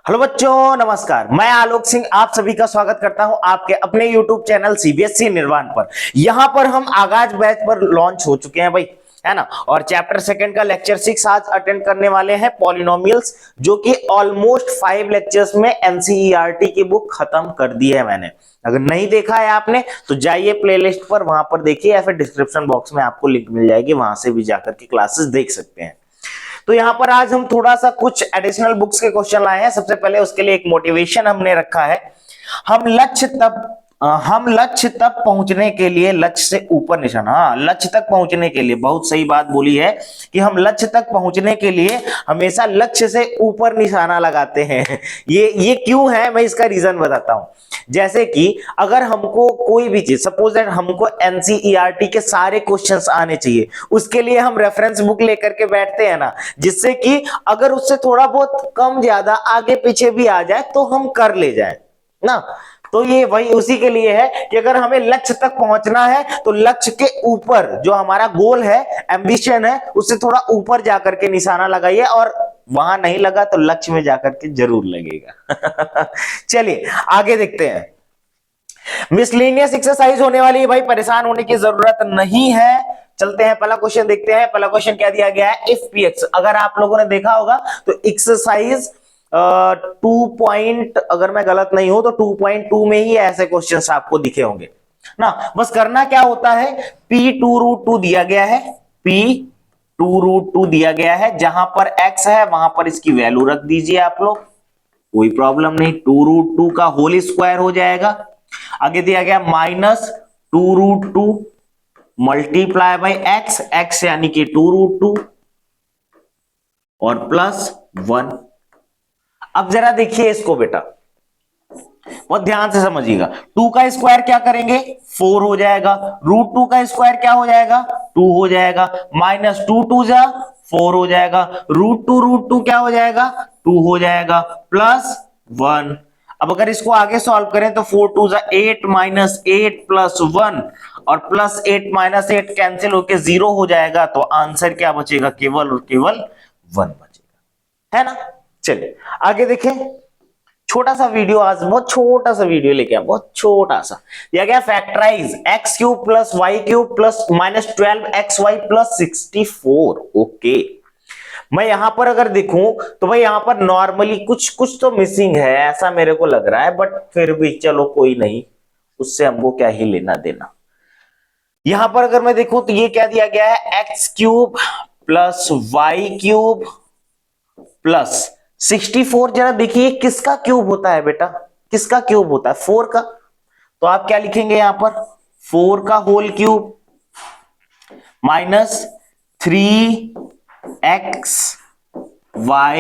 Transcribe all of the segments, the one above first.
Hello बच्चों, नमस्कार। मैं आलोक सिंह आप सभी का स्वागत करता हूं आपके अपने YouTube चैनल सीबीएसई निर्वाण पर। यहां पर हम आगाज बैच पर लॉन्च हो चुके हैं भाई, है ना। और चैप्टर सेकंड का लेक्चर 6 आज अटेंड करने वाले हैं, पॉलिनोमियल्स, जो कि ऑलमोस्ट 5 लेक्चर्स में एनसीईआरटी की बुक खत्म कर दी है मैंने। अगर नहीं देखा है आपने तो जाइए प्लेलिस्ट पर, वहां पर देखिए, या फिर डिस्क्रिप्शन बॉक्स में आपको लिंक मिल जाएगी, वहां से भी जाकर के क्लासेस देख सकते हैं। तो यहां पर आज हम थोड़ा सा कुछ एडिशनल बुक्स के क्वेश्चन लाए हैं। सबसे पहले उसके लिए एक मोटिवेशन हमने रखा है। हम लक्ष्य तक पहुंचने के लिए लक्ष्य से ऊपर निशान, हाँ, लक्ष्य तक पहुंचने के लिए, बहुत सही बात बोली है कि हम लक्ष्य तक पहुंचने के लिए हमेशा लक्ष्य से ऊपर निशाना लगाते हैं। ये क्यों है, मैं इसका रीजन बताता हूं। जैसे कि अगर हमको कोई भी चीज, सपोज दैट हमको एनसीईआरटी के सारे क्वेश्चंस आने चाहिए, उसके लिए हम रेफरेंस बुक लेकर के बैठते हैं ना, जिससे कि अगर उससे थोड़ा बहुत कम ज्यादा आगे पीछे भी आ जाए तो हम कर ले जाए ना। तो ये वही उसी के लिए है कि अगर हमें लक्ष्य तक पहुंचना है तो लक्ष्य के ऊपर जो हमारा गोल है, एम्बिशन है, उससे थोड़ा ऊपर जाकर के निशाना लगाइए, और वहां नहीं लगा तो लक्ष्य में जाकर के जरूर लगेगा। चलिए आगे देखते हैं। मिसलेनियस एक्सरसाइज होने वाली है भाई, परेशान होने की जरूरत नहीं है। चलते हैं, पहला क्वेश्चन देखते हैं। पहला क्वेश्चन क्या दिया गया है, इफ पी एक्स। अगर आप लोगों ने देखा होगा तो एक्सरसाइज 2 पॉइंट, अगर मैं गलत नहीं हूं तो 2.2 में ही ऐसे क्वेश्चंस आपको दिखे होंगे ना। बस करना क्या होता है, p2√2 दिया गया है, p2√2 दिया गया है, जहां पर x है वहां पर इसकी वैल्यू रख दीजिए आप लोग, कोई प्रॉब्लम नहीं। 2√2 का होल स्क्वायर हो जाएगा। आगे दिया गया -2√2 मल्टीप्लाई बाई एक्स, एक्स यानी कि 2√2 और +1। अब जरा देखिए इसको बेटा, बहुत ध्यान से समझिएगा। 2 का स्क्वायर क्या करेंगे, 4 हो जाएगा। √2 का स्क्वायर क्या हो जाएगा, 2 हो जाएगा। -2 जा 4 हो जाएगा। √2 क्या हो जाएगा, 2 हो जाएगा, +1। अब अगर इसको आगे सॉल्व करें तो 4 जा 8 -8 +1, और +8 -8 कैंसिल होके 0 हो जाएगा। तो आंसर क्या बचेगा, केवल और केवल 1 बचेगा, है ना। चलिए आगे देखें। छोटा सा वीडियो, आज बहुत छोटा सा वीडियो लेके आया, बहुत छोटा सा। दिया गया factorise x³ + y³ + -12xy + 64। Okay, मैं यहां पर अगर देखूं तो भाई यहां पर नॉर्मली कुछ कुछ तो मिसिंग है, ऐसा मेरे को लग रहा है, बट फिर भी चलो कोई नहीं, उससे हमको क्या ही लेना देना। यहां पर अगर मैं देखूं तो ये क्या दिया गया है, x³ + y³ + 64। जरा देखिए किसका क्यूब होता है बेटा, किसका क्यूब होता है, 4 का। तो आप क्या लिखेंगे यहां पर, 4 का whole cube -3x y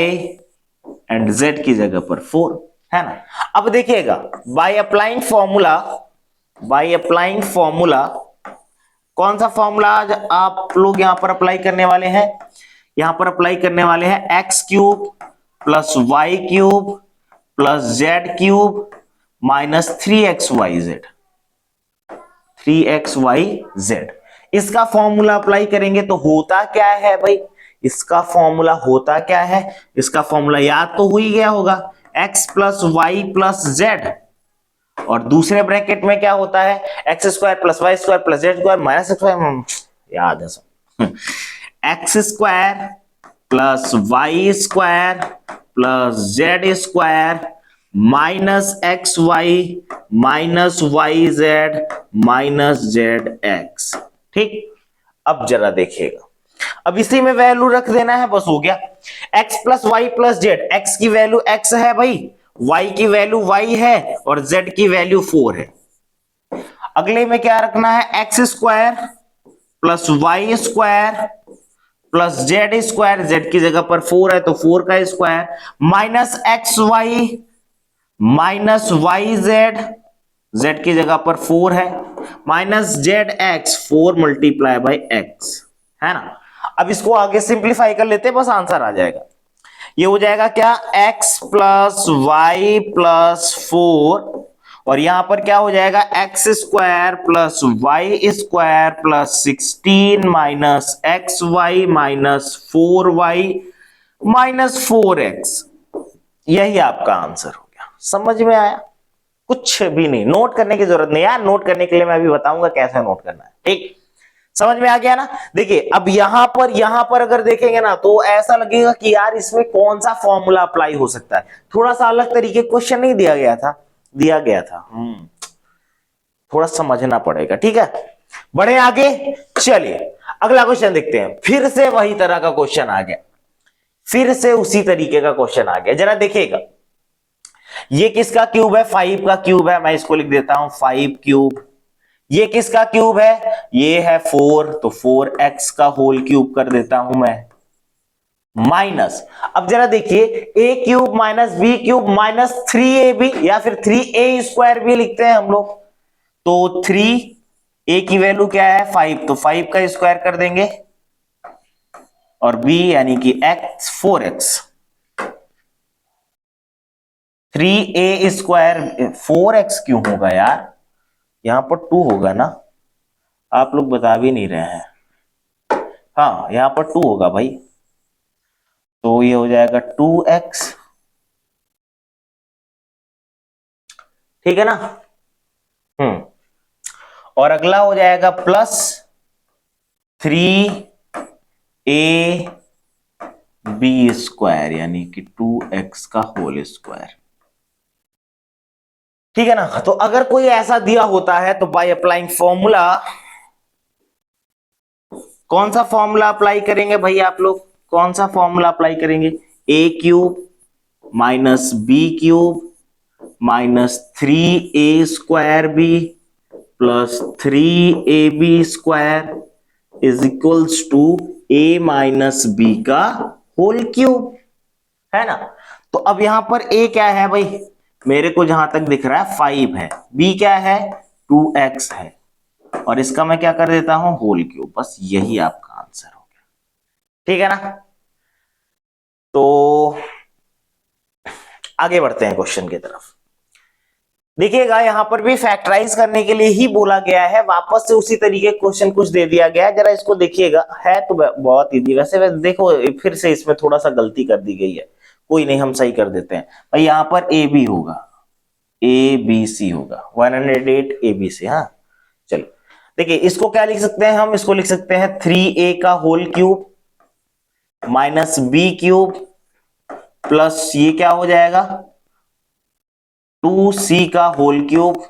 and z की जगह पर 4, है ना। अब देखिएगा, बाय अप्लाइंग फॉर्मूला, कौन सा फॉर्मूला आज आप लोग यहां पर अप्लाई करने वाले हैं, यहां पर अप्लाई करने वाले हैं x³ + y³ + z³ -3xyz, 3xyz। इसका फॉर्मूला अप्लाई करेंगे तो होता क्या है भाई, इसका फॉर्मूला होता क्या है, इसका फॉर्मूला याद तो हो ही गया होगा, x + y + z, और दूसरे ब्रैकेट में क्या होता है, x² + y² + z² -x², याद है सब। x² + y² + z² -xy - yz - zx। ठीक, अब जरा देखिएगा, अब इसी में वैल्यू रख देना है, बस हो गया। x + y + z, x की वैल्यू x है भाई, y की वैल्यू y है, और z की वैल्यू 4 है। अगले में क्या रखना है, x² + y² + z², z की जगह पर 4 है तो 4 का स्क्वायर, -xy - yz, z की जगह पर 4 है, -zx, 4 × x, है ना। अब इसको आगे सिंप्लीफाई कर लेते हैं, बस आंसर आ जाएगा। ये हो जाएगा क्या, x + y + 4, और यहां पर क्या हो जाएगा, x² + y² + 16 - xy - 4y - 4x। यही आपका आंसर हो गया। समझ में आया? कुछ भी नहीं, नोट करने की जरूरत नहीं यार, नोट करने के लिए मैं अभी बताऊंगा कैसे नोट करना है। ठीक, समझ में आ गया ना? देखिए अब यहां पर अगर देखेंगे ना तो ऐसा लगेगा कि यार इसमें कौन सा फॉर्मूला अप्लाई हो सकता है। थोड़ा सा अलग तरीके क्वेश्चन नहीं दिया गया था, दिया गया था। थोड़ा समझना पड़ेगा, ठीक है। बढ़े आगे, चलिए अगला क्वेश्चन देखते हैं। फिर से वही तरह का क्वेश्चन आ गया, फिर से उसी तरीके का क्वेश्चन आ गया, जरा देखिएगा। ये किसका क्यूब है? 5 का क्यूब है, मैं इसको लिख देता हूं 5 क्यूब। ये किसका क्यूब है? ये है 4, तो 4x का होल क्यूब कर देता हूं मैं, माइनस। अब जरा देखिए, a cube minus B cube minus 3ab, या फिर 3a² भी लिखते हैं हम लोग। तो 3, ए की वैल्यू क्या है? 5, तो 5 का स्क्वायर कर देंगे, और b यानी कि x 4x। 3a², 4x क्यों होगा यार? यहां पर 2 होगा ना, आप लोग बता भी नहीं रहे हैं। हाँ यहां पर 2 होगा भाई, तो ये हो जाएगा 2x, ठीक है ना। हम्म, और अगला हो जाएगा प्लस 3ab² यानी कि 2x का होल स्क्वायर, ठीक है ना। तो अगर कोई ऐसा दिया होता है तो बाय अप्लाइंग फॉर्मूला, कौन सा फॉर्मूला अप्लाई करेंगे भाई आप लोग? कौन सा फॉर्मूला अप्लाई करेंगे? A cube minus B cube minus 3a² plus 3ab² is equals to a minus B का होल क्यूब, है ना। तो अब यहां पर a क्या है भाई? मेरे को जहां तक दिख रहा है 5 है, b क्या है? 2x है, और इसका मैं क्या कर देता हूं? Whole cube. बस यही आपका आंसर हो गया, ठीक है ना। तो आगे बढ़ते हैं क्वेश्चन की तरफ। देखिएगा यहां पर भी फैक्टराइज करने के लिए ही बोला गया है, वापस से उसी तरीके क्वेश्चन कुछ दे दिया गया है। जरा इसको देखिएगा, है तो बहुत इजी। वैसे देखो फिर से इसमें थोड़ा सा गलती कर दी गई है, कोई नहीं, हम सही कर देते हैं भाई। यहां पर ए बी होगा, ए बी सी होगा, 108 ए बी सी। हाँ चलो देखिए, इसको क्या लिख सकते हैं हम? इसको लिख सकते हैं 3a का whole cube minus B cube plus ये क्या हो जाएगा? 2c का whole cube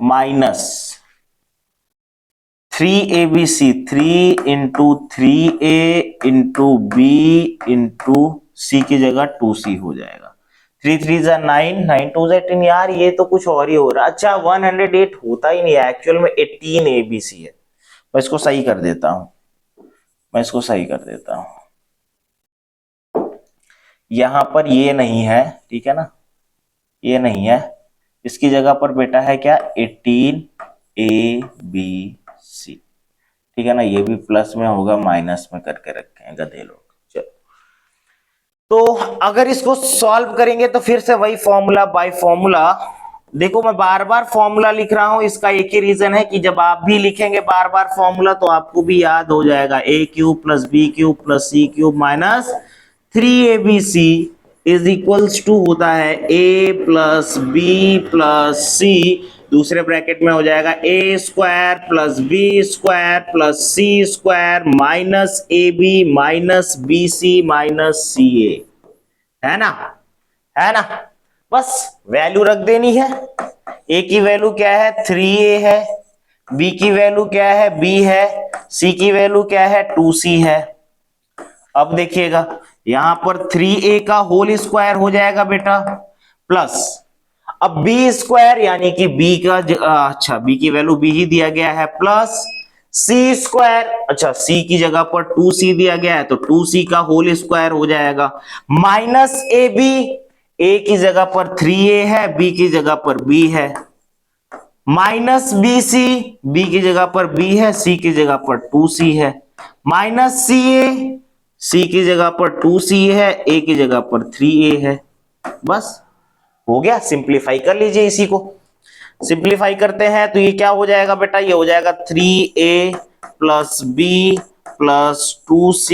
minus 3abc, 3 into 3a into b into c की जगह 2c हो जाएगा। 3 3 जा 9, 9 2 जा 18। यार ये तो कुछ और ही हो रहा है। अच्छा 108 होता ही नहीं है, एक्चुअल में 18 abc है। मैं इसको सही कर देता हूं, मैं इसको सही कर देता हूं। यहां पर ये नहीं है, ठीक है ना, ये नहीं है। इसकी जगह पर बेटा है क्या? 18 abc, ठीक है ना। ये भी प्लस में होगा, माइनस में करके रखे हैं गधे लोग। चलो, तो अगर इसको सॉल्व करेंगे तो फिर से वही फॉर्मूला बाय फॉर्मूला। देखो मैं बार बार फॉर्मूला लिख रहा हूं, इसका एक ही रीजन है कि जब आप भी लिखेंगे बार बार फॉर्मूला तो आपको भी याद हो जाएगा। A cube plus B cube plus c cube minus 3abc is equals to होता है a plus b plus c, दूसरे ब्रैकेट में हो जाएगा a² plus b² plus c² minus ab minus bc minus ca, है ना, है ना। बस वैल्यू रख देनी है। a की वैल्यू क्या है? 3a है, b की वैल्यू क्या है? b है, c की वैल्यू क्या है? 2c है। अब देखिएगा यहां पर 3a का होल स्क्वायर हो जाएगा बेटा, प्लस अब b² यानी कि b का अच्छा b की वैल्यू b ही दिया गया है, प्लस c², अच्छा c की जगह पर 2c दिया गया है तो 2c का होल स्क्वायर हो जाएगा, माइनस ab, a की जगह पर 3a है, b की जगह पर b है, माइनस bc, b की जगह पर b है, c की जगह पर 2c है, माइनस ca, c की जगह पर 2c है, a की जगह पर 3a है। बस हो गया, सिंप्लीफाई कर लीजिए इसी को। सिंप्लीफाई करते हैं तो ये क्या हो जाएगा बेटा? ये हो जाएगा 3a plus b plus 2c,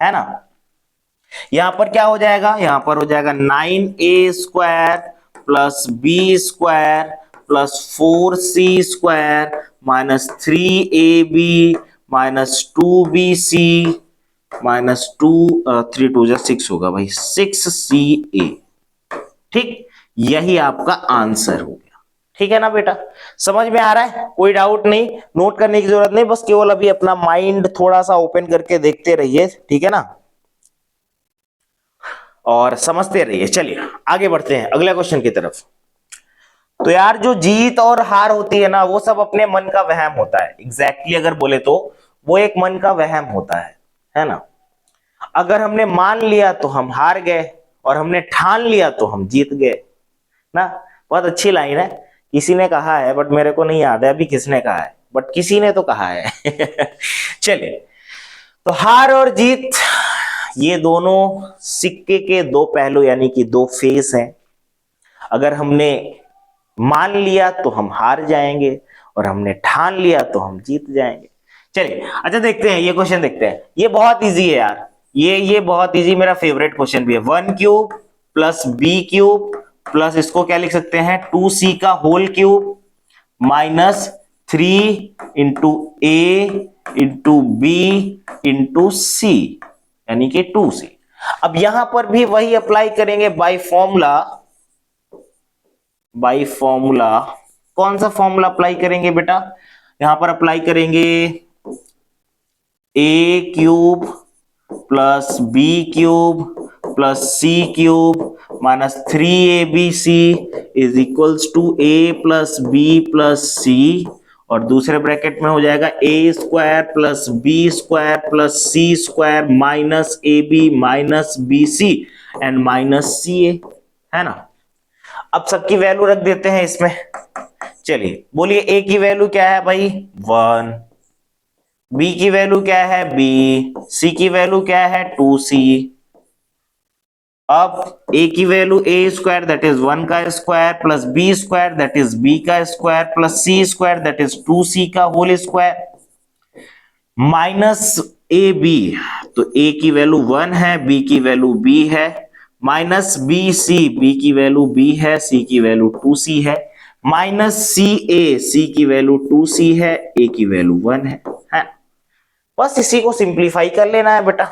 है ना। यहां पर क्या हो जाएगा, यहां पर हो जाएगा 9a² plus b² plus 4c² minus 3ab minus 2bc minus 3 2 6 होगा भाई, 6ca। ठीक, यही आपका आंसर हो गया। ठीक है ना बेटा, समझ में आ रहा है, कोई डाउट नहीं, नोट करने की जरूरत नहीं, बस केवल अभी अपना माइंड थोड़ा सा ओपन करके देखते रहिए, ठीक है ना, और समझते रहिए। चलिए आगे बढ़ते हैं अगले क्वेश्चन की तरफ। तो यार जो जीत और हार होती है ना, वो सब अपने मन का वहम होता है। एग्जैक्टली अगर बोले तो वो एक मन का वहम होता है ना। अगर हमने मान लिया तो हम हार गए, और हमने ठान लिया तो हम जीत गए ना। बहुत अच्छी लाइन है, किसी ने कहा है बट मेरे को नहीं याद है अभी किसने कहा है, बट किसी ने तो कहा है। चलिए, तो हार और जीत ये दोनों सिक्के के दो पहलू यानी कि दो फेस हैं। अगर हमने मान लिया तो हम हार जाएंगे, और हमने ठान लिया तो हम जीत जाएंगे। चलिए अच्छा देखते हैं, ये क्वेश्चन देखते हैं, ये बहुत इजी है यार, ये बहुत इजी, मेरा फेवरेट क्वेश्चन भी है। 1³ प्लस b³ प्लस इसको क्या लिख सकते हैं 2c का whole cube minus 3 × a × b × c यानी कि 2c। अब यहां पर भी वही अप्लाई करेंगे बाय फॉर्मूला। कौन सा फॉर्मूला अप्लाई करेंगे बेटा, यहां पर अप्लाई करेंगे a³ plus b³ plus c³ minus 3abc is equals to a plus b plus c, और दूसरे ब्रैकेट में हो जाएगा a² plus b² plus c² minus ab minus bc and minus ca, है ना। अब सबकी वैल्यू रख देते हैं इसमें। चलिए बोलिए a की वैल्यू क्या है भाई 1, b की वैल्यू क्या है b, c की वैल्यू क्या है 2c। अब a की वैल्यू a² दैट इज 1 का square plus b² that is b का square plus c² that is 2c का होल स्क्वायर माइनस ab, तो a की वैल्यू 1 है, b की वैल्यू b है, माइनस bc, b की वैल्यू b है, c की वैल्यू 2c है, माइनस ca, c की वैल्यू 2c है, a की वैल्यू 1 है। बस इसी को सिंप्लीफाई कर लेना है बेटा।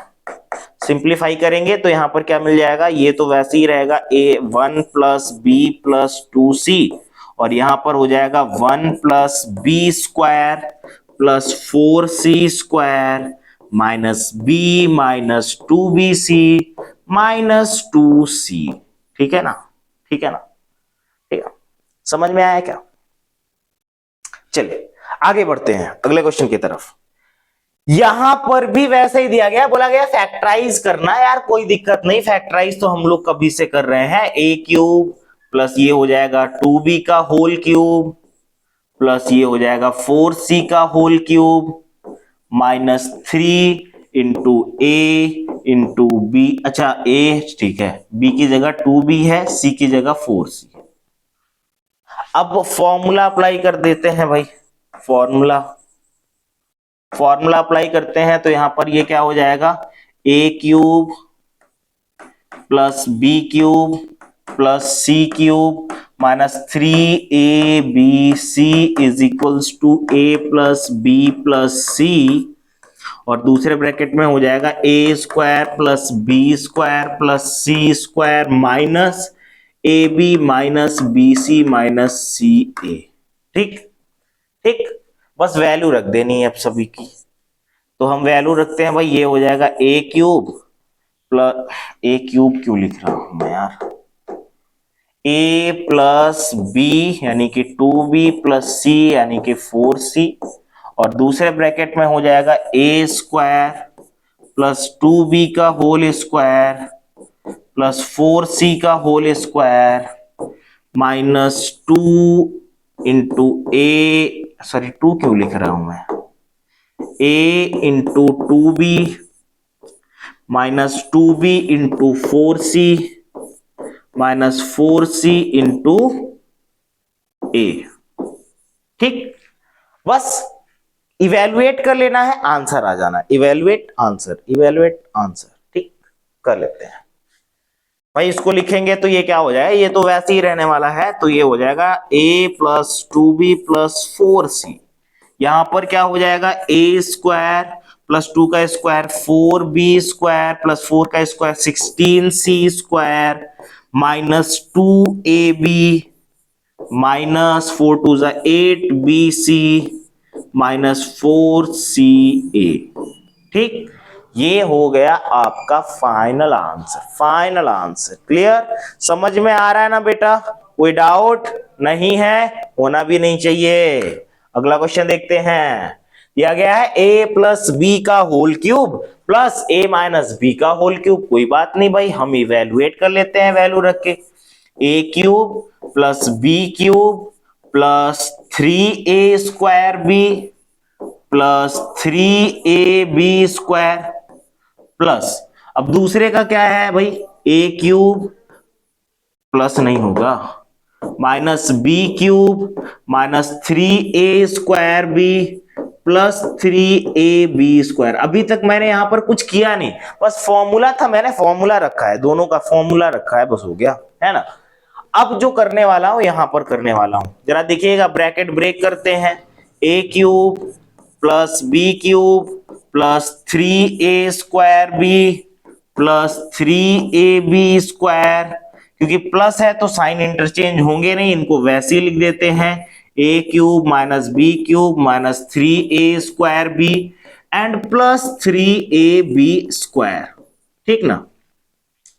सिंप्लीफाई करेंगे तो यहां पर क्या मिल जाएगा, ये तो वैसे ही रहेगा a1 plus b plus 2c, और यहां पर हो जाएगा 1 plus b² plus 4c² minus b minus 2bc minus 2c। ठीक है ना, ठीक है ना, ठीक है, समझ में आया क्या। चलिए आगे बढ़ते हैं अगले क्वेश्चन की तरफ। यहां पर भी वैसे ही दिया गया, बोला गया फैक्टराइज करना। यार कोई दिक्कत नहीं, फैक्टराइज तो हम लोग कभी से कर रहे हैं। a³ प्लस ये हो जाएगा 2b का होल क्यूब प्लस ये हो जाएगा 4c का whole cube minus 3 × a × b। अच्छा a ठीक है, b की जगह 2b है, c की जगह 4c है। अब फॉर्मूला अप्लाई कर देते हैं भाई, फॉर्मूला अप्लाई करते हैं तो यहां पर ये क्या हो जाएगा a³ plus b³ plus c³ minus 3abc is equals to a plus b plus c, और दूसरे ब्रैकेट में हो जाएगा a² plus b² plus c² minus ab minus bc minus ca। ठीक ठीक, बस वैल्यू रख देनी है अब सभी की। तो हम वैल्यू रखते हैं भाई, ये हो जाएगा a³ प्लस a³ क्यों लिख रहा हूं मैं यार, a प्लस b यानी कि 2b प्लस c यानी कि 4c, और दूसरे ब्रैकेट में हो जाएगा a² प्लस 2b का होल स्क्वायर प्लस 4c का होल स्क्वायर माइनस 2 क्यों लिख रहा हूं मैं, a × 2b minus 2b × 4c minus 4c × a। ठीक, बस इवेल्युएट कर लेना है, आंसर आ जाना, इवेल्युएट आंसर, इवेल्युएट आंसर। ठीक, कर लेते हैं भाई। इसको लिखेंगे तो ये क्या हो जाएगा, ये तो वैसे ही रहने वाला है, तो ये हो जाएगा a प्लस 2b+4c। यहां पर क्या हो जाएगा, a स्क्वायर प्लस 2 का स्क्वायर 4b स्क्वायर प्लस 4 का square 16c square minus 2ab minus 4 2 8bc minus 4ca। ठीक, ये हो गया आपका final answer. Final answer clear, समझ में आ रहा है ना बेटा? कोई डाउट नहीं है, होना भी नहीं चाहिए। अगला क्वेश्चन देखते हैं। दिया गया है a प्लस बी का whole cube plus a minus B का होल क्यूब। कोई बात नहीं भाई, हम इवेलुएट कर लेते हैं वैल्यू रख के। a cube plus B cube plus 3a square B plus 3ab square plus, अब दूसरे का क्या है भाई, a क्यूब प्लस नहीं होगा minus B cube minus 3a square B plus 3ab square. अभी तक मैंने यहां पर कुछ किया नहीं, बस फॉर्मूला था, मैंने फॉर्मूला रखा है, दोनों का फॉर्मूला रखा है, बस हो गया, है ना। अब जो करने वाला हूं यहां पर करने वाला हूं, जरा देखिएगा, ब्रैकेट ब्रेक करते हैं। a cube plus B cube plus 3a square B plus 3ab square, क्योंकि प्लस है तो साइन इंटरचेंज होंगे नहीं, इनको वैसे ही लिख देते हैं। a cube minus B cube minus 3a square B and plus 3ab square. ठीक ना,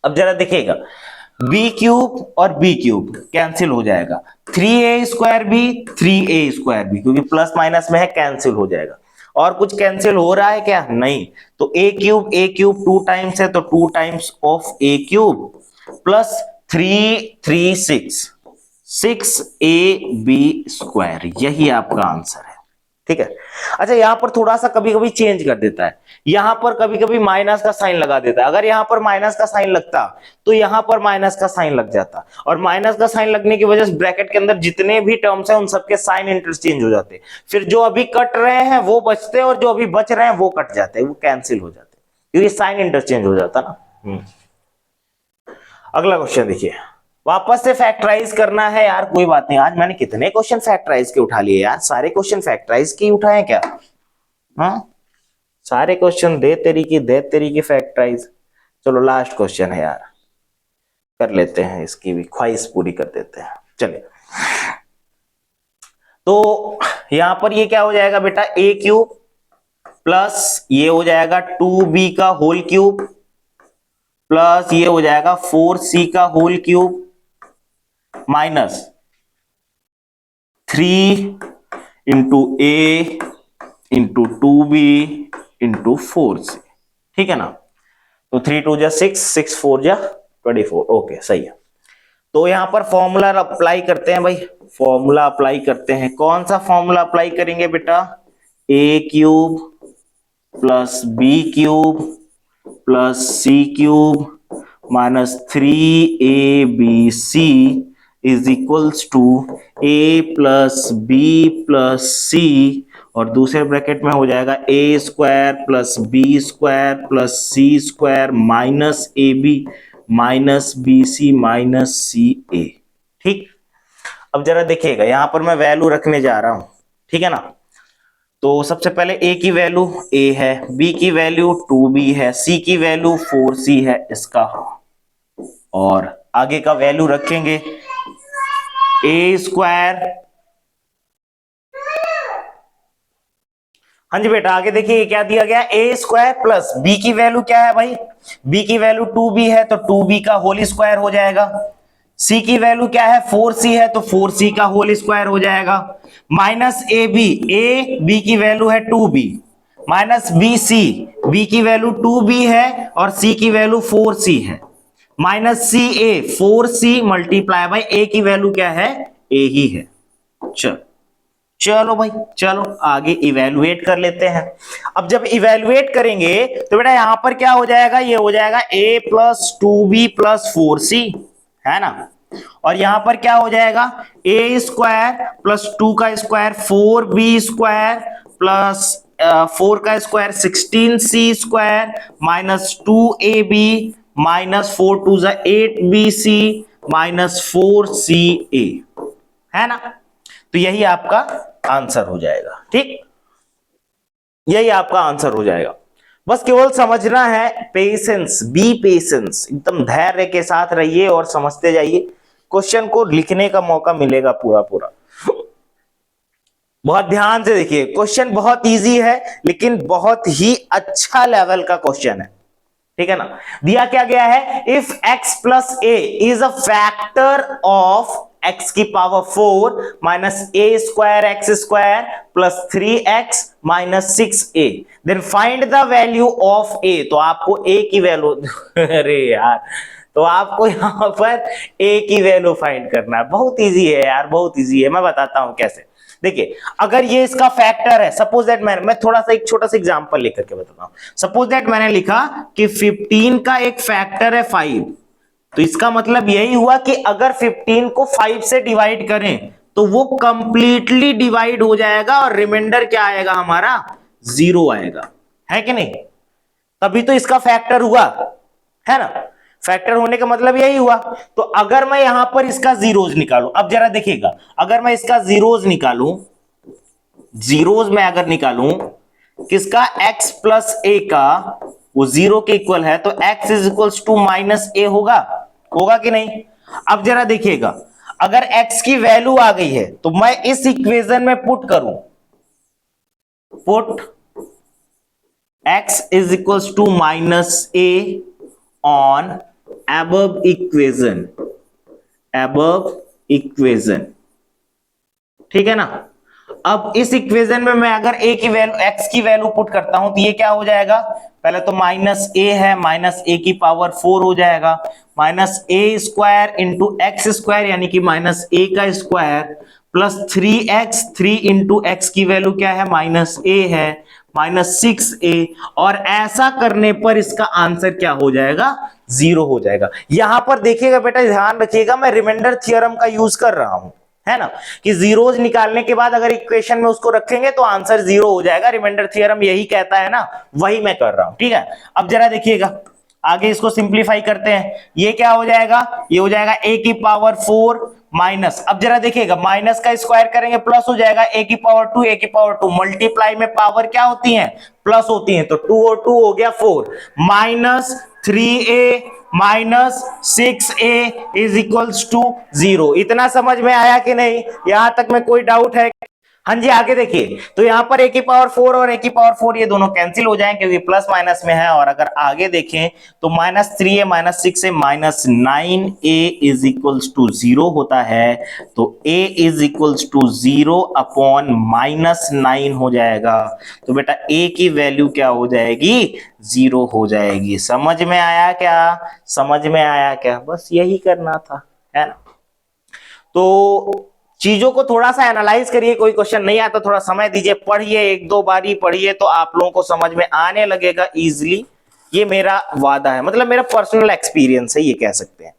अब जरा देखिएगा, बी क्यूब और बी क्यूब कैंसिल हो जाएगा, 3a square B 3a square B, क्योंकि प्लस माइनस में है, कैंसिल हो जाएगा। और कुछ कैंसिल हो रहा है क्या, नहीं, तो a क्यूब 2 टाइम्स है तो 2 times of a cube plus 3 3 6ab square, यही आपका आंसर है। ठीक है, अच्छा यहां पर थोड़ा सा कभी कभी चेंज कर देता है, यहां पर कभी कभी माइनस का साइन लगा देता है। अगर यहां पर माइनस का साइन लगता तो यहां पर माइनस का साइन लग जाता, और माइनस का साइन लगने की वजह से ब्रैकेट के अंदर जितने भी टर्म्स हैं उन सबके साइन इंटरचेंज हो जाते, फिर जो अभी कट रहे हैं वो बचते और जो अभी बच रहे हैं वो कट जाते, वो कैंसिल हो जाते, क्योंकि साइन इंटरचेंज हो जाता ना। अगला क्वेश्चन देखिए, वापस से फैक्टराइज करना है यार, कोई बात नहीं, आज मैंने कितने क्वेश्चन फैक्टराइज के उठा लिए यार, सारे क्वेश्चन फैक्टराइज के उठाए क्या? हाँ, सारे क्वेश्चन दे तेरी की फैक्टराइज। चलो लास्ट क्वेश्चन है यार, कर लेते हैं, इसकी भी ख्वाहिश पूरी कर देते हैं। चलिए, तो यहां पर ये क्या हो जाएगा बेटा, a क्यूब प्लस ये हो जाएगा 2b का होल क्यूब प्लस ये हो जाएगा 4c का whole cube minus 3 into a into 2b into 4c। ठीक है ना, तो 3 2 जा 6 6 4 जा 24। ओके, सही है। तो यहां पर फॉर्मूला अप्लाई करते हैं भाई, फॉर्मूला अप्लाई करते हैं। कौन सा फॉर्मूला अप्लाई करेंगे बेटा, a cube plus B cube plus c cube minus 3abc is equals to a plus b plus c, और दूसरे ब्रैकेट में हो जाएगा a square plus b square plus c square minus a b minus b c minus C a. ठीक, अब जरा देखिएगा, यहां पर मैं वैल्यू रखने जा रहा हूं, ठीक है ना। तो सबसे पहले a की वैल्यू a है, b की वैल्यू 2b है, c की वैल्यू 4c है इसका, और आगे का वैल्यू रखेंगे a स्क्वायर। हाँ जी बेटा, आगे देखिए क्या दिया गया, a स्क्वायर प्लस b की वैल्यू क्या है भाई, b की वैल्यू 2b है तो 2b का होल स्क्वायर हो जाएगा, c की वैल्यू क्या है 4c है तो 4c का होल स्क्वायर हो जाएगा, माइनस a b की वैल्यू है 2b माइनस b की वैल्यू 2b है और c की वैल्यू 4c है, minus C A 4c multiply by a की वैल्यू क्या है, a ही है। चलो भाई, चलो आगे इवेलुएट कर लेते हैं। अब जब इवेलुएट करेंगे तो बेटा यहां पर क्या हो जाएगा, ये हो जाएगा a plus 2b plus 4c, है ना, और यहां पर क्या हो जाएगा, a स्क्वायर प्लस 2 का स्क्वायर 4b स्क्वायर प्लस 4 का square 16c square minus 2ab -4 2 8bc -4ca, है ना। तो यही आपका आंसर हो जाएगा। ठीक, यही आपका आंसर हो जाएगा। बस केवल समझना है, पेशेंस, बी पेशेंस, एकदम धैर्य के साथ रहिए और समझते जाइए। क्वेश्चन को लिखने का मौका मिलेगा पूरा पूरा। बहुत ध्यान से देखिए, क्वेश्चन बहुत इजी है लेकिन बहुत ही अच्छा लेवल का क्वेश्चन है। ठीक है ना। दिया क्या गया है, if x plus A is a factor of x की power 4 minus A square X square plus 3x minus 6a, then find the value of a। तो आपको a की वैल्यू अरे यार, तो आपको यहां पर a की वैल्यू फाइंड करना है। बहुत इजी है यार, बहुत इजी है। मैं बताता हूं कैसे। देखिए, अगर ये इसका फैक्टर है, सपोज दैट मैं थोड़ा सा एक छोटा सा एग्जांपल लेकर के बताता हूं। सपोज दैट मैंने लिखा कि 15 का एक फैक्टर है 5, तो इसका मतलब यही हुआ कि अगर 15 को 5 से डिवाइड करें तो वो कंप्लीटली डिवाइड हो जाएगा और रिमाइंडर क्या आएगा हमारा, 0 आएगा, है कि नहीं। तभी तो इसका फैक्टर हुआ, है ना। फैक्टर होने का मतलब यही हुआ। तो अगर मैं यहां पर इसका जीरोज निकालूं, अब जरा देखिएगा, अगर मैं इसका जीरोज निकालूं, जीरोज में अगर निकालूं किसका, x प्लस ए का, वो 0 के इक्वल है, तो x is equals to minus a होगा, होगा कि नहीं। अब जरा देखिएगा, अगर x की वैल्यू आ गई है तो मैं इस इक्वेशन में पुट करूं, put x is equals to minus a on above equation, above equation, ठीक है ना। अब इस इक्वेशन में मैं अगर a की वैल्यू, x की वैल्यू पुट करता हूं तो ये क्या हो जाएगा, पहले तो माइनस a है, माइनस a की पावर 4 हो जाएगा, minus a square into x square यानी कि माइनस a का square plus 3x, 3 into x की वैल्यू क्या है, माइनस a है, माइनस 6a, और ऐसा करने पर इसका आंसर क्या हो जाएगा, 0 हो जाएगा। यहां पर देखिएगा बेटा, ध्यान रखिएगा, मैं रिमाइंडर थ्योरम का यूज कर रहा हूं, है ना, कि जीरोज निकालने के बाद अगर इक्वेशन में उसको रखेंगे तो आंसर 0 हो जाएगा। रिमाइंडर थ्योरम यही कहता है ना, वही मैं कर रहा हूं। ठीक है, अब जरा देखिएगा, आगे इसको सिंप्लीफाई करते हैं। ये क्या हो जाएगा, ये हो जाएगा a की पावर 4 माइनस, अब जरा देखिएगा, माइनस का स्क्वायर करेंगे प्लस हो जाएगा, a की पावर 2, a की पावर 2, मल्टीप्लाई में पावर क्या होती है, प्लस होती है, तो 2 और 2 हो गया 4, minus 3a minus 6a is equals to 0। इतना समझ में आया कि नहीं, यहां तक में कोई डाउट है। हाँ जी, आगे देखिए, तो यहां पर a की पावर 4 और a की पावर 4 ये दोनों कैंसिल हो जाएंगे क्योंकि प्लस माइनस में है। और अगर आगे देखें तो minus 3a minus 6a minus 9a is equals to 0 होता है, तो a is equals to 0 upon minus 9 हो जाएगा। तो बेटा a की वैल्यू क्या हो जाएगी, 0 हो जाएगी। समझ में आया क्या, समझ में आया क्या, बस यही करना था, है ना। तो चीजों को थोड़ा सा एनालाइज करिए, कोई क्वेश्चन नहीं आता थोड़ा समय दीजिए, पढ़िए, एक दो बार ही पढ़िए तो आप लोगों को समझ में आने लगेगा इजीली। ये मेरा वादा है, मतलब मेरा पर्सनल एक्सपीरियंस है, ये कह सकते हैं।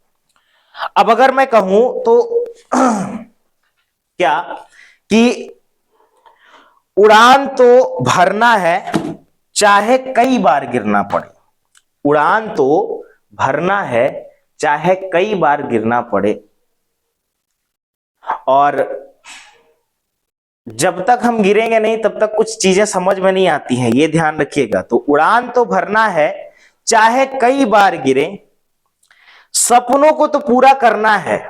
अब अगर मैं कहूं तो क्या कि उड़ान तो भरना है चाहे कई बार गिरना पड़े, उड़ान तो भरना है चाहे कई बार गिरना पड़े, और जब तक हम गिरेंगे नहीं तब तक कुछ चीजें समझ में नहीं आती हैं, ये ध्यान रखिएगा। तो उड़ान तो भरना है चाहे कई बार गिरे, सपनों को तो पूरा करना है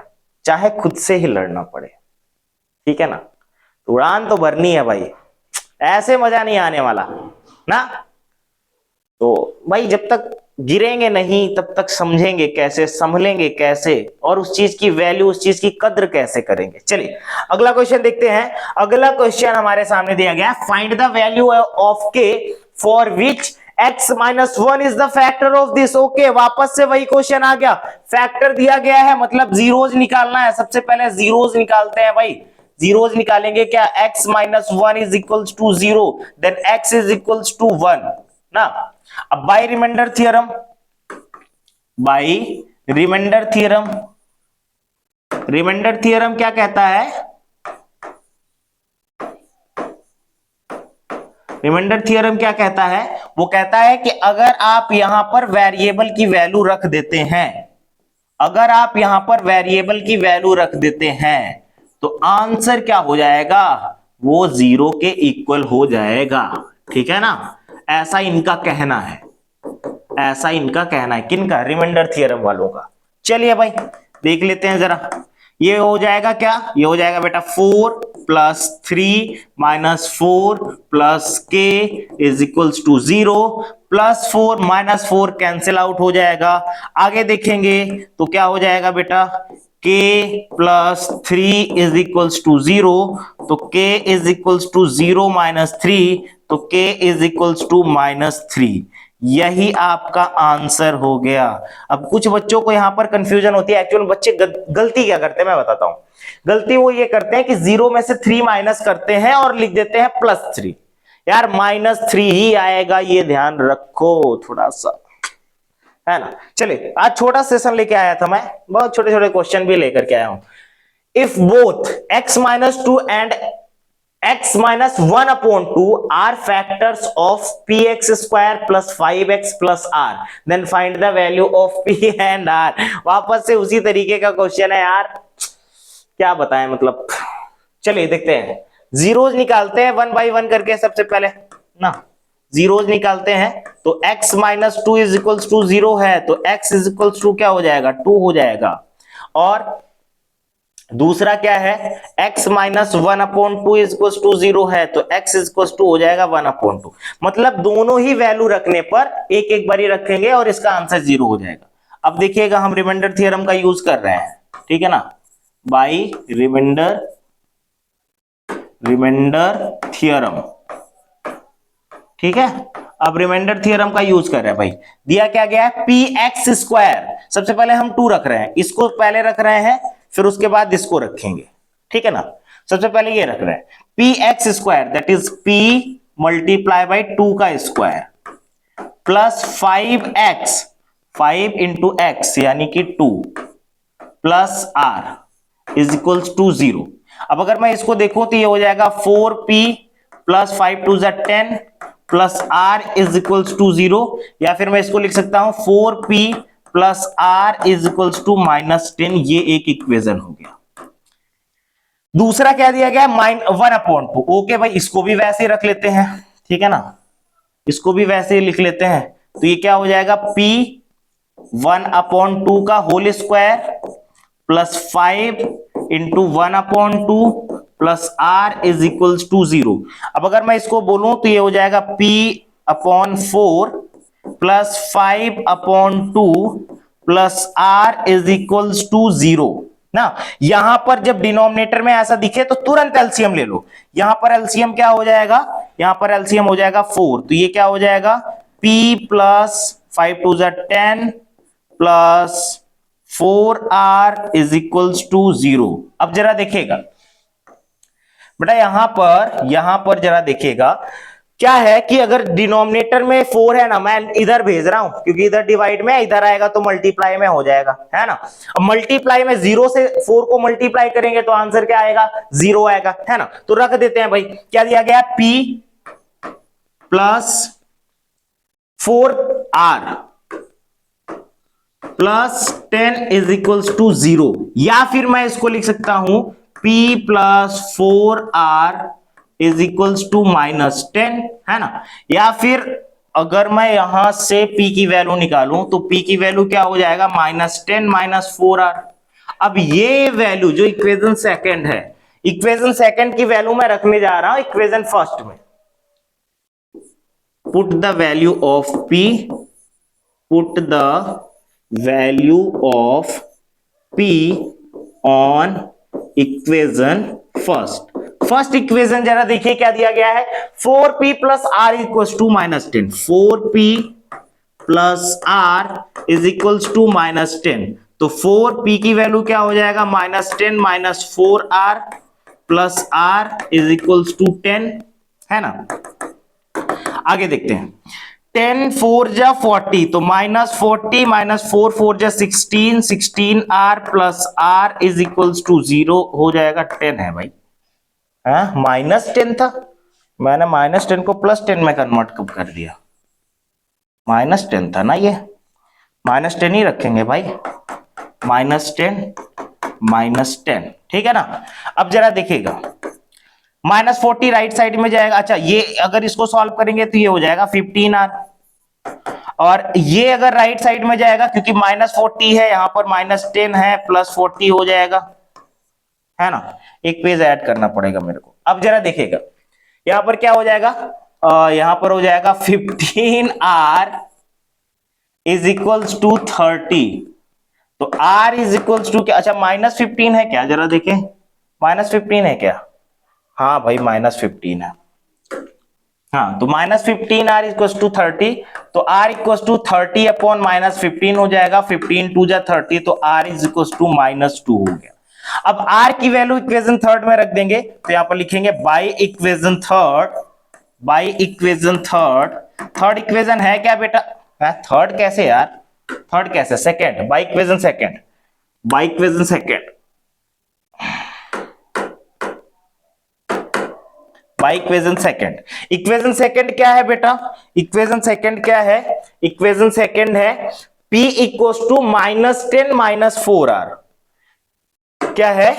चाहे खुद से ही लड़ना पड़े, ठीक है ना। तो उड़ान तो भरनी है भाई, ऐसे मजा नहीं आने वाला ना। तो भाई जब तक गिरेंगे नहीं तब तक समझेंगे कैसे, संभलेंगे कैसे, और उस चीज की वैल्यू, उस चीज की कद्र कैसे करेंगे। चलिए अगला क्वेश्चन देखते हैं। अगला क्वेश्चन हमारे सामने दिया गया, find the value of k for which x minus 1 is the factor of this. Okay, वापस से वही क्वेश्चन आ गया, फैक्टर दिया गया है मतलब जीरोज निकालना है। सबसे पहले जीरोज निकालते हैं भाई, जीरोज निकालेंगे क्या, x minus 1 is equals to 0, then x is equals to 1 ना। अब by remainder theorem, by remainder theorem, remainder theorem क्या कहता है, रिमाइंडर थ्योरम क्या कहता है? वो कहता है कि अगर आप यहां पर वेरिएबल की वैल्यू रख देते हैं, अगर आप यहां पर वेरिएबल की वैल्यू रख देते हैं तो आंसर क्या हो जाएगा? वो 0 के इक्वल हो जाएगा। ठीक है ना? ऐसा इनका कहना है, ऐसा इनका कहना है। किनका? रिमाइंडर थ्योरम वालों का। चलिए भाई देख लेते हैं जरा। ये हो जाएगा क्या? ये हो जाएगा बेटा 4 plus 3 minus 4 plus K is equals to 0, plus 4 minus 4 cancel out हो जाएगा। आगे देखेंगे तो क्या हो जाएगा बेटा? k plus 3 is equals to 0, तो k is equals to 0 minus 3, तो k is equals to minus 3। यही आपका आंसर हो गया। अब कुछ बच्चों को यहां पर कंफ्यूजन होती है। एक्चुअल बच्चे गलती क्या करते हैं मैं बताता हूं। गलती वो ये करते हैं कि 0 में से 3 माइनस करते हैं और लिख देते हैं प्लस 3। यार माइनस 3 ही आएगा, ये ध्यान रखो थोड़ा सा, है ना। चलिए आज छोटा सेशन लेके आया था मैं, बहुत छोटे छोटे क्वेश्चन भी लेकर के आया हूं। If both x minus 2 and x minus 1 upon 2 are factors of px square plus 5x plus r, then find the value of p and r। वापस से उसी तरीके का क्वेश्चन है यार, क्या बताएं मतलब। चलिए देखते हैं, जीरोज निकालते हैं 1 बाई 1 करके। सबसे पहले ना जीरोज निकालते हैं तो x minus 2 is equals to 0 है, तो x इज इक्वल्स टू क्या हो जाएगा? 2 हो जाएगा। और दूसरा क्या है? x minus 1 upon 2 is equals to 0 है, तो x इज इक्वल्स टू हो जाएगा 1 अपॉन 2। मतलब दोनों ही वैल्यू रखने पर एक एक बारी रखेंगे और इसका आंसर 0 हो जाएगा। अब देखिएगा हम रिमाइंडर थ्योरम का यूज कर रहे हैं, ठीक है ना, बाय रिमाइंडर थ्योरम। ठीक है, अब रिमाइंडर थ्योरम का यूज कर रहे हैं भाई। दिया क्या गया है? P x square. सबसे पहले हम 2 रख रहे हैं, इसको पहले रख रहे हैं, फिर उसके बाद इसको रखेंगे। ठीक है ना, सबसे पहले ये रख रहे हैं P x square, that is P multiply by 2 का square plus 5x, 5 into x यानी कि 2 plus r is equals to 0। अब अगर मैं इसको देखूं तो ये हो जाएगा 4p plus 5 two 10 plus r is equals to 0, या फिर मैं इसको लिख सकता हूं 4p plus r is equals to minus 10। ये एक इक्वेशन हो गया। दूसरा क्या दिया गया? 1 अपॉन 2। ओके भाई, इसको भी वैसे ही रख लेते हैं, ठीक है ना, इसको भी वैसे ही लिख लेते हैं। तो ये क्या हो जाएगा? p 1 अपॉन 2 का whole square plus 5 into 1 upon 2 plus r is equals to 0। अब अगर मैं इसको बोलूं तो ये हो जाएगा p upon 4 plus 5 upon 2 plus r is equals to 0 ना। यहां पर जब डिनोमिनेटर में ऐसा दिखे तो तुरंत एलसीएम ले लो। यहां पर एलसीएम क्या हो जाएगा? यहां पर एलसीएम हो जाएगा 4, तो ये क्या हो जाएगा? p plus 5 two 10 plus 4r is equals to 0। अब जरा देखिएगा बेटा, यहां पर जरा देखिएगा क्या है कि अगर डिनोमिनेटर में 4 है ना, मैं इधर भेज रहा हूं क्योंकि इधर डिवाइड में, इधर आएगा तो मल्टीप्लाई में हो जाएगा, है ना। अब मल्टीप्लाई में 0 से 4 को मल्टीप्लाई करेंगे तो आंसर क्या आएगा? 0 आएगा, है ना। तो रख देते हैं भाई, क्या दिया गया? p plus 4r plus 10 is equals to 0, या फिर मैं इसको लिख सकता हूं p plus 4r is equals to minus 10, है ना। या फिर अगर मैं यहां से p की वैल्यू निकालूं तो p की वैल्यू क्या हो जाएगा? Minus 10 minus 4r। अब ये वैल्यू जो इक्वेशन सेकंड है, इक्वेशन सेकंड की वैल्यू मैं रखने जा रहा हूं इक्वेशन फर्स्ट में। Put the value of p, put the value of p on equation first equation जरा देखिए क्या दिया गया है? 4p plus r equals to minus 10, 4p plus r is equals to minus 10। तो 4p की वैल्यू क्या हो जाएगा? Minus 10 minus 4r plus r is equals to 10, है ना। आगे देखते हैं, 10 4 जा 40, तो माइनस 40 माइनस 4 4 जा 16, 16r plus r is equals to 0 हो जाएगा। 10 है भाई, माइनस 10 था, मैंने -10 को +10 में कन्वर्ट कब कर दिया? -10 था ना ये, -10 ही रखेंगे भाई, -10 -10, ठीक है ना। अब जरा देखिएगा, -40 राइट साइड में जाएगा। अच्छा, ये अगर इसको सॉल्व करेंगे तो ये हो जाएगा 15R, और ये अगर राइट साइड में जाएगा, क्योंकि -40 है यहां पर, -10 है, +40 हो जाएगा, है ना। एक पेज ऐड करना पड़ेगा मेरे को। अब जरा देखिएगा, यहां पर क्या हो जाएगा, यहां पर हो जाएगा 15R इज इक्वल्स टू 30। तो R इज इक्वल्स टू क्या? अच्छा, -15 है क्या? जरा देखें, -15 है क्या? हाँ भाई, -15 है। हाँ, तो -15R इक्वल्स टू 30, तो R इक्वल्स टू 30 अपॉन -15 हो जाएगा, 15 2 जा 30, तो R इज इक्वल्स टू -2 हो गया। अब R की वैल्यू इक्वेशन थर्ड में रख देंगे, तो यहां पर लिखेंगे by equation third. Third equation है क्या बेटा? थर्ड कैसे यार? थर्ड कैसे? Second, by equation second, by equation second, by equation second. Equation second क्या है बेटा? इक्वेशन सेकेंड क्या है? इक्वेशन सेकेंड है P इक्वल्स टू -10 -4R। क्या है?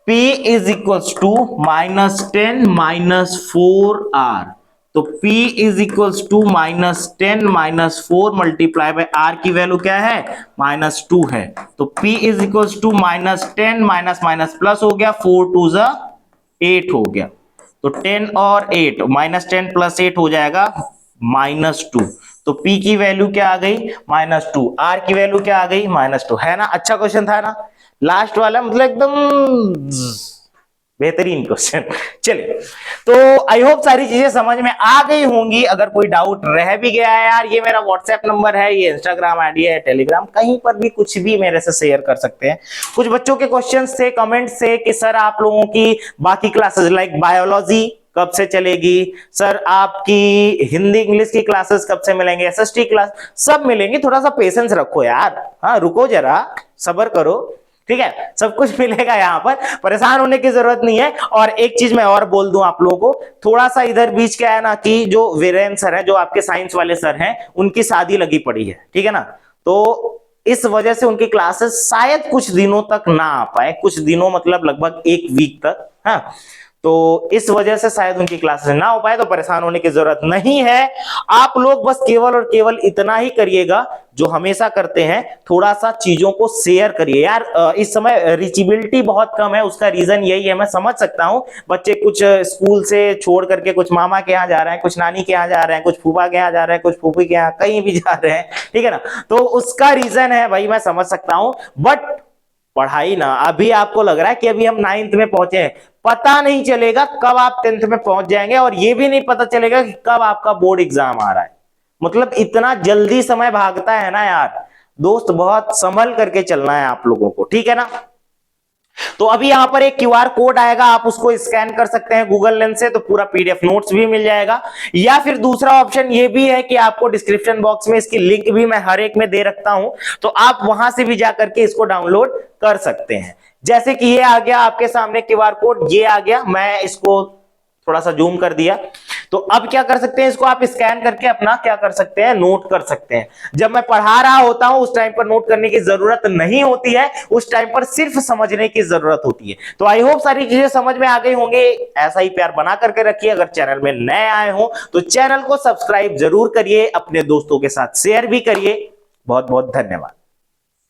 P is equals to -10 -4R। तो P is equals to -10 -4 multiply by R की वैल्यू क्या है? -2 है। तो P is equals to -10 minus plus हो गया, 4 2 जा 8 हो गया। तो 10 और 8, -10 + 8 हो जाएगा -2। तो P की वैल्यू क्या आ गई? -2। R की वैल्यू क्या आ गई? -2, है ना। अच्छा क्वेश्चन था ना, लास्ट वाला मतलब एकदम बेहतरीन क्वेश्चन। चलिए, तो आई होप सारी चीजें समझ में आ गई होंगी। अगर कोई डाउट रह भी गया है यार, ये मेरा व्हाट्सएप नंबर है, ये इंस्टाग्राम आईडी है, टेलीग्राम, कहीं पर भी कुछ भी मेरे से शेयर कर सकते हैं। कुछ बच्चों के क्वेश्चंस थे कमेंट से कि सर आप लोगों की बाकी क्लासेस लाइक बायोलॉजी कब से चलेगी, सर आपकी हिंदी इंग्लिश की क्लासेस कब से मिलेंगे, एसएसटी क्लास सब मिलेंगी, थोड़ा सा पेशेंस रखो यार, हाँ रुको जरा, सब्र करो, ठीक है। सब कुछ मिलेगा यहाँ पर, परेशान होने की जरूरत नहीं है। और एक चीज मैं और बोल दूं आप लोगों को, थोड़ा सा इधर बीच क्या है ना, कि जो वीरेन सर है, जो आपके साइंस वाले सर हैं, उनकी शादी लगी पड़ी है, ठीक है ना। तो इस वजह से उनकी क्लासेस शायद कुछ दिनों तक ना आ पाए, कुछ दिनों मतलब लगभग 1 वीक तक, हाँ। तो इस वजह से शायद उनकी क्लासेस ना हो पाए, तो परेशान होने की जरूरत नहीं है। आप लोग बस केवल और केवल इतना ही करिएगा जो हमेशा करते हैं, थोड़ा सा चीजों को शेयर करिए यार। इस समय रीचेबिलिटी बहुत कम है, उसका रीजन यही है, मैं समझ सकता हूं। बच्चे कुछ स्कूल से छोड़ करके कुछ मामा के यहाँ जा रहे हैं, कुछ नानी के यहाँ जा रहे हैं, कुछ फूफा के यहाँ जा रहे हैं, कुछ फूफी के यहाँ, कहीं भी जा रहे हैं, ठीक है ना। तो उसका रीजन है भाई, मैं समझ सकता हूं। बट पढ़ाई ना, अभी आपको लग रहा है कि अभी हम 9th में पहुंचे हैं, पता नहीं चलेगा कब आप 10th में पहुंच जाएंगे, और ये भी नहीं पता चलेगा कि कब आपका बोर्ड एग्जाम आ रहा है। मतलब इतना जल्दी समय भागता है ना यार दोस्त, बहुत संभल करके चलना है आप लोगों को, ठीक है ना। तो अभी यहां पर एक क्यूआर कोड आएगा, आप उसको स्कैन कर सकते हैं गूगल लेंस से, तो पूरा पीडीएफ नोट्स भी मिल जाएगा। या फिर दूसरा ऑप्शन ये भी है कि आपको डिस्क्रिप्शन बॉक्स में इसकी लिंक भी मैं हर एक में दे रखता हूं, तो आप वहां से भी जाकर के इसको डाउनलोड कर सकते हैं। जैसे कि ये आ गया आपके सामने क्यूआर कोड, ये आ गया, मैं इसको थोड़ा सा जूम कर दिया। तो अब क्या कर सकते हैं, इसको आप स्कैन करके अपना क्या कर सकते हैं, नोट कर सकते हैं। जब मैं पढ़ा रहा होता हूं उस टाइम पर नोट करने की जरूरत नहीं होती है, उस टाइम पर सिर्फ समझने की जरूरत होती है। तो आई होप सारी चीजें समझ में आ गई होंगे। ऐसा ही प्यार बना करके रखिए। अगर चैनल में नए आए हो तो चैनल को सब्सक्राइब जरूर करिए, अपने दोस्तों के साथ शेयर भी करिए। बहुत बहुत धन्यवाद।